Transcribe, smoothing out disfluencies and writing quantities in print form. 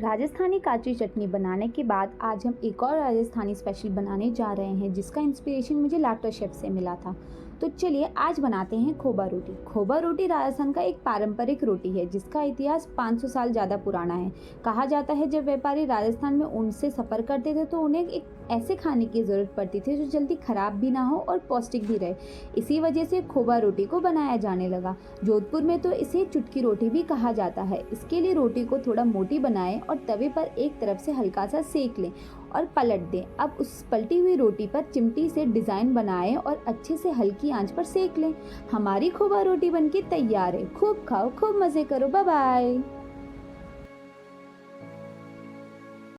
राजस्थानी काची चटनी बनाने के बाद आज हम एक और राजस्थानी स्पेशल बनाने जा रहे हैं जिसका इंस्पिरेशन मुझे लाफ्टर शेफ से मिला था। तो चलिए आज बनाते हैं खोबा रोटी। खोबा रोटी राजस्थान का एक पारंपरिक रोटी है जिसका इतिहास 500 साल ज़्यादा पुराना है। कहा जाता है जब व्यापारी राजस्थान में ऊँट से सफ़र करते थे तो उन्हें एक ऐसे खाने की ज़रूरत पड़ती थी जो जल्दी ख़राब भी ना हो और पौष्टिक भी रहे। इसी वजह से खोबा रोटी को बनाया जाने लगा। जोधपुर में तो इसे चुटकी रोटी भी कहा जाता है। इसके लिए रोटी को थोड़ा मोटी बनाएं और तवे पर एक तरफ से हल्का सा सेक लें और पलट दें। अब उस पलटी हुई रोटी पर चिमटी से डिज़ाइन बनाएं और अच्छे से हल्की आंच पर सेक लें। हमारी खोबा रोटी बनके तैयार है। खूब खाओ, खूब मज़े करो। Bye bye.